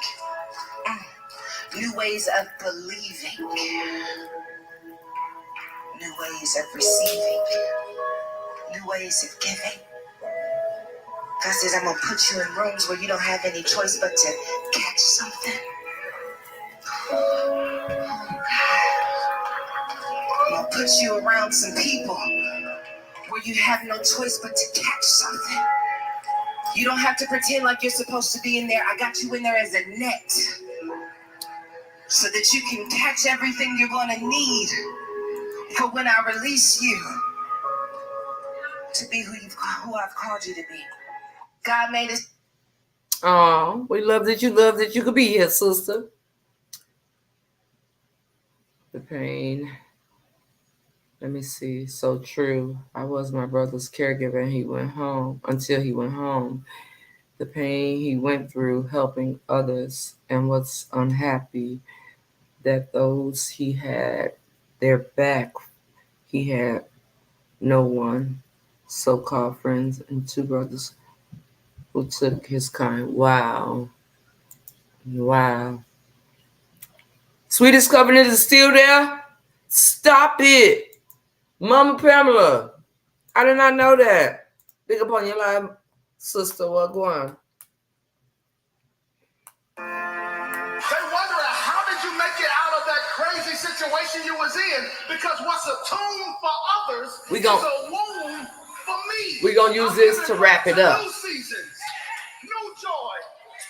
New ways of believing. New ways of receiving. New ways of giving. God says, I'm going to put you in rooms where you don't have any choice but to catch something. I'm going to put you around some people where you have no choice but to catch something. You don't have to pretend like you're supposed to be in there. I got you in there as a net so that you can catch everything you're going to need for when I release you to be who I've called you to be. God made us. Oh, we love that you could be here, sister. The pain. Let me see. So true. I was my brother's caregiver and he went home until he went home. The pain he went through helping others and what's unhappy that those he had their back, he had no one, so-called friends and two brothers who took his kind. Wow. Sweetest Covenant is still there? Stop it. Mama Pamela, I did not know that. Big up on your life, sister. What going? They wonder how did you make it out of that crazy situation you was in? Because what's a tomb for others is a womb for me. We're going to use this to wrap it up. New seasons, new joy.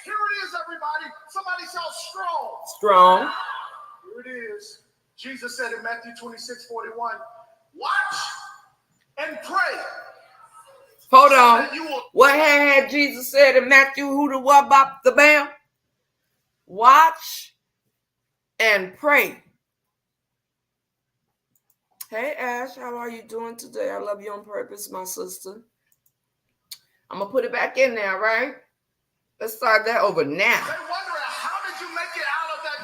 Here it is, everybody. Somebody shout strong. Strong. Here it is. Jesus said in Matthew 26:41, watch and pray. Hold on. What had Jesus said in Matthew? Who the what bop the bam? Watch and pray. Hey Ash, how are you doing today? I love you on purpose, my sister. I'm gonna put it back in there, right? Let's start that over now. They wonder how did you make it out of that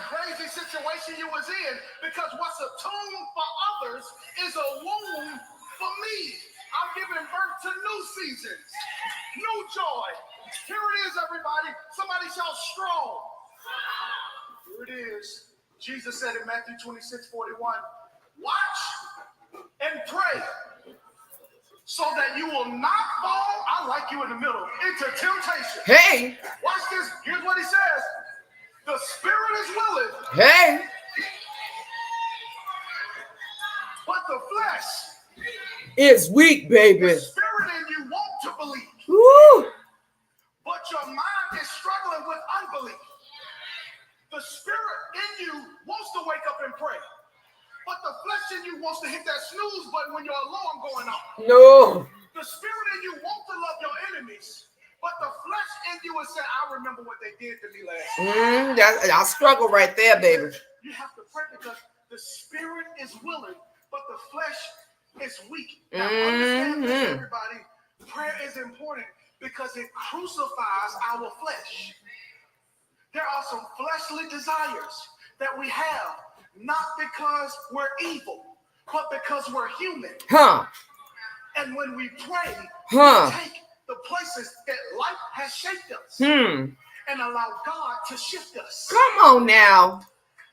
situation you was in, because what's a tomb for others is a womb for me. I'm giving birth to new seasons, new joy. Here it is, everybody. Somebody shout strong. Here it is. Jesus said in Matthew 26:41, watch and pray so that you will not fall, I like you in the middle, into temptation. Hey. Watch this. Here's what he says. The spirit is willing. Hey. But the flesh is weak, baby. The spirit in you wants to believe. Woo. But your mind is struggling with unbelief. The spirit in you wants to wake up and pray. But the flesh in you wants to hit that snooze button when your alarm going off. No. The spirit in you wants to love your enemies. But the flesh in you is saying, I remember what they did to me last year. I struggle right there, baby. You have to pray because the spirit is willing, but the flesh is weak. Now, understand this, everybody. Prayer is important because it crucifies our flesh. There are some fleshly desires that we have, not because we're evil, but because we're human. And when we pray, we take the places that life has shaped us and allow God to shift us. Come on now.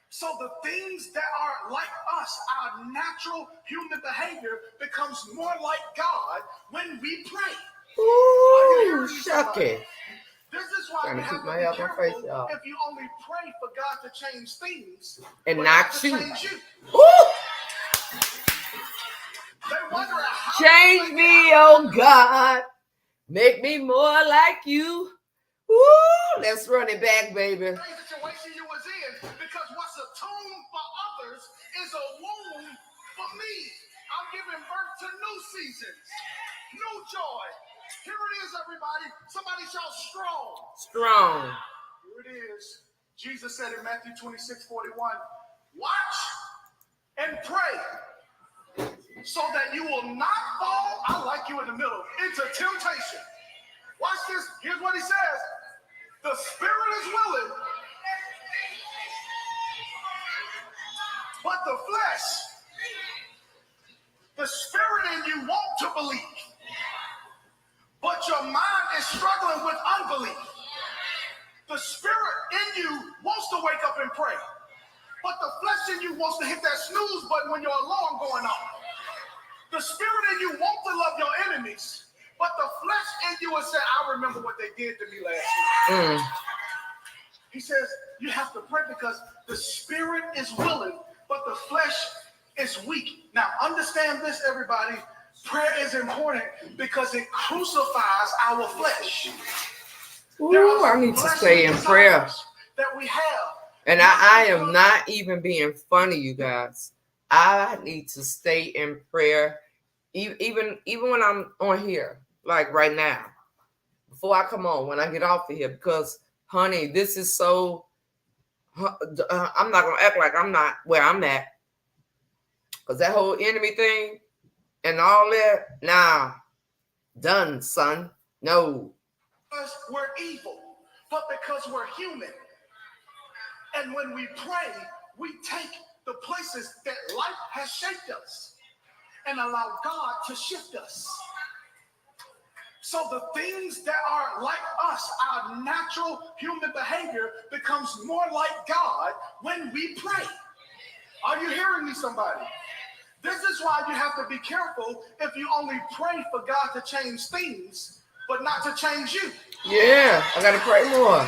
So the things that are like us, our natural human behavior, becomes more like God when we pray. Ooh, shuck it. This is why we have to be careful if you only pray for God to change things and not to you. Change you. Change me, oh God. Make me more like you. Woo! Let's run it back, baby. Situation you was in, because what's a tomb for others is a womb for me. I'm giving birth to new seasons, new joy. Here it is, everybody. Somebody shout strong. Strong. Here it is. Jesus said in Matthew 26:41, watch and pray so that you will not fall, I like you in the middle, into temptation. Watch this. Here's what he says. The spirit is willing, but the spirit in you wants to believe. But your mind is struggling with unbelief. The spirit in you wants to wake up and pray. But the flesh in you wants to hit that snooze button when your alarm going off. The spirit in you wants to love your enemies. But the flesh in you will say, I remember what they did to me last year. He says, you have to pray because the spirit is willing, but the flesh is weak. Now, understand this, everybody. Prayer is important because it crucifies our flesh. Ooh, I need to stay in prayer. That we have. And I am not even being funny, you guys. I need to stay in prayer, even when I'm on here, like right now, before I come on, when I get off of here, because, honey, this is so, I'm not going to act like I'm not where I'm at. Because that whole enemy thing and all that, nah, done, son. No. Because we're evil, but because we're human. And when we pray, we take the places that life has shaped us and allow God to shift us. So the things that are like us, our natural human behavior, becomes more like God when we pray. Are you hearing me, somebody? This is why you have to be careful if you only pray for God to change things, but not to change you. Yeah, I got to pray more.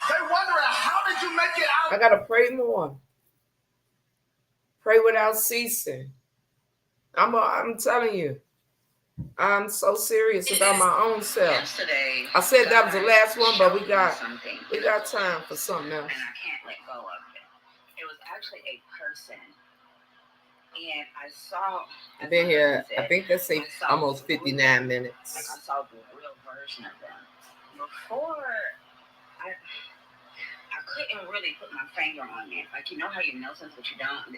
They wondering, how did you make it out? I got to pray more. Pray without ceasing. I'm telling you, I'm so serious about my own self. Yesterday, I said that was the last one, but we got time for something else. And I can't let go of it. It was actually a person. And I saw... I've been here, I think that's almost 59 minutes. Like I saw the real version of them. Before, I couldn't really put my finger on it. Like, you know how you know something, but you don't?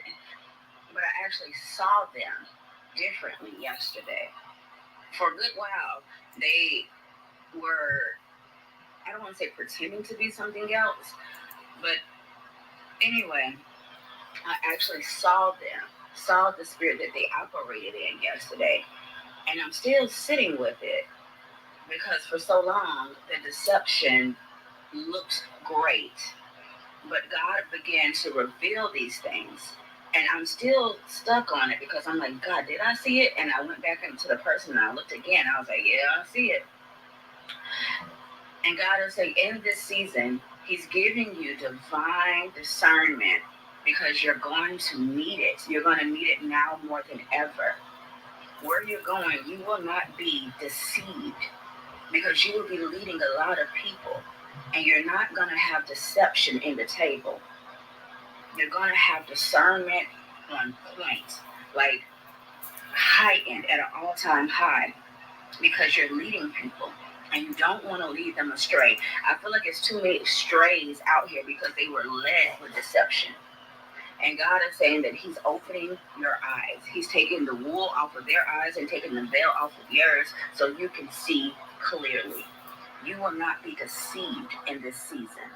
But I actually saw them differently yesterday. For a good while, they were, I don't want to say pretending to be something else, but Anyway, I actually saw them, saw the spirit that they operated in yesterday, and I'm still sitting with it because for so long the deception looked great, but God began to reveal these things. And I'm still stuck on it because I'm like, God, did I see it? And I went back into the person and I looked again. I was like, yeah, I see it. And God is saying, in this season, He's giving you divine discernment because you're going to need it. You're going to need it now more than ever. Where you're going, you will not be deceived because you will be leading a lot of people and you're not going to have deception in the table. You're going to have discernment on point, like heightened at an all-time high because you're leading people and you don't want to lead them astray. I feel like it's too many strays out here because they were led with deception. And God is saying that He's opening your eyes. He's taking the wool off of their eyes and taking the veil off of yours so you can see clearly. You will not be deceived in this season.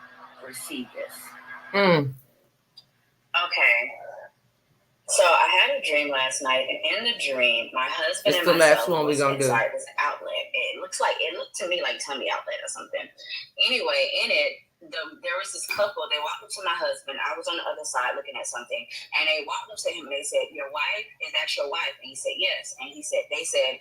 Receive this. Okay. So I had a dream last night, and in the dream, my husband and myself was inside this outlet. It looked to me like tummy outlet or something. Anyway, in it, there was this couple. They walked up to my husband. I was on the other side looking at something, and they walked up to him and they said, "Your wife, is that your wife?" And he said, "Yes." And they said,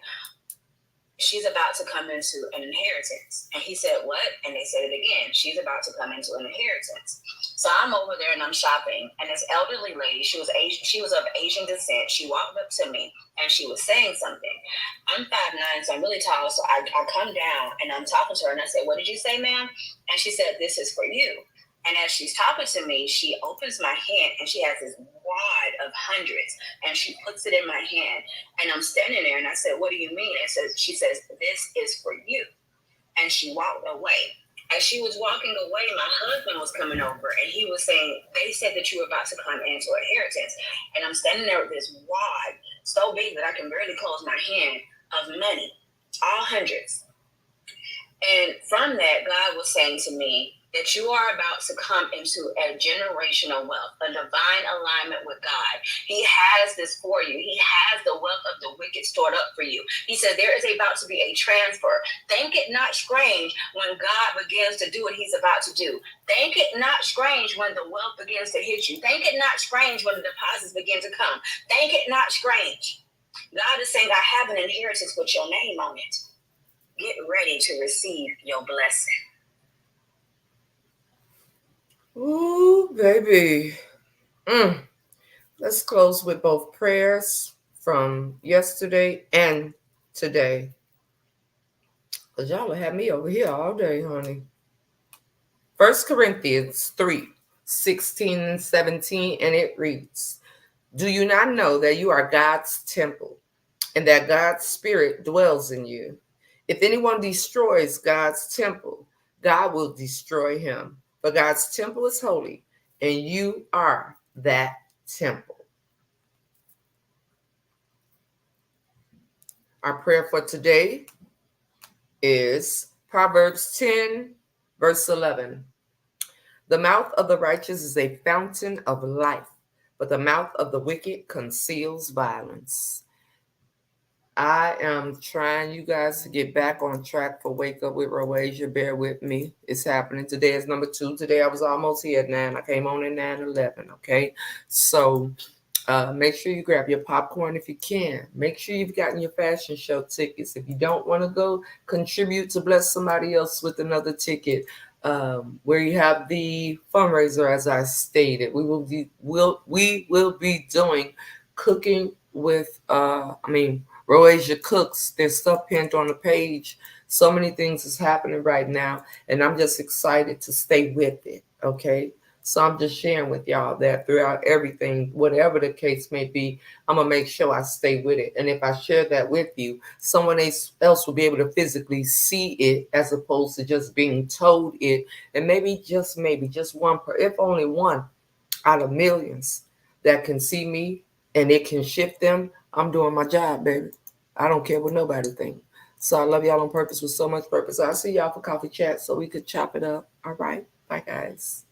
"She's about to come into an inheritance." And he said, "What?" And they said it again. "She's about to come into an inheritance." So I'm over there and I'm shopping, and this elderly lady, she was Asian, she was of Asian descent. She walked up to me and she was saying something. I'm 5'9", so I'm really tall. So I come down and I'm talking to her and I said, "What did you say, ma'am?" And she said, "This is for you." And as she's talking to me, she opens my hand and she has this wad of hundreds and she puts it in my hand. And I'm standing there and I said, "What do you mean?" And she says, "This is for you." And she walked away. As she was walking away, my husband was coming over and he was saying, "They said that you were about to come into a inheritance." And I'm standing there with this wad so big that I can barely close my hand of money, all hundreds. And from that, God was saying to me that you are about to come into a generational wealth, a divine alignment with God. He has this for you. He has the wealth of the wicked stored up for you. He said there is about to be a transfer. Think it not strange when God begins to do what He's about to do. Think it not strange when the wealth begins to hit you. Think it not strange when the deposits begin to come. Think it not strange. God is saying, I have an inheritance with your name on it. Get ready to receive your blessing. Ooh, baby. Let's close with both prayers from yesterday and today. Because y'all will have me over here all day, honey. 1 Corinthians 3:16 and 17, and it reads, "Do you not know that you are God's temple, and that God's Spirit dwells in you? If anyone destroys God's temple, God will destroy him. For God's temple is holy, and you are that temple." Our prayer for today is Proverbs 10, verse 11. "The mouth of the righteous is a fountain of life, but the mouth of the wicked conceals violence." I am trying, you guys, to get back on track for Wake Up with RoAsia. Bear with me. It's happening. Today is number 2. Today I was almost here at 9. I came on at 9:11, okay? So make sure you grab your popcorn if you can. Make sure you've gotten your fashion show tickets. If you don't want to go, contribute to bless somebody else with another ticket. Where you have the fundraiser, as I stated, we will be doing cooking with RoAsia Cooks. There's stuff pinned on the page. So many things is happening right now, and I'm just excited to stay with it, okay? So I'm just sharing with y'all that throughout everything, whatever the case may be, I'm going to make sure I stay with it. And if I share that with you, someone else will be able to physically see it as opposed to just being told it. And maybe just one, if only one out of millions that can see me and it can shift them, I'm doing my job, baby. I don't care what nobody thinks. So I love y'all on purpose with so much purpose. I'll see y'all for coffee chat so we could chop it up. All right. Bye, guys.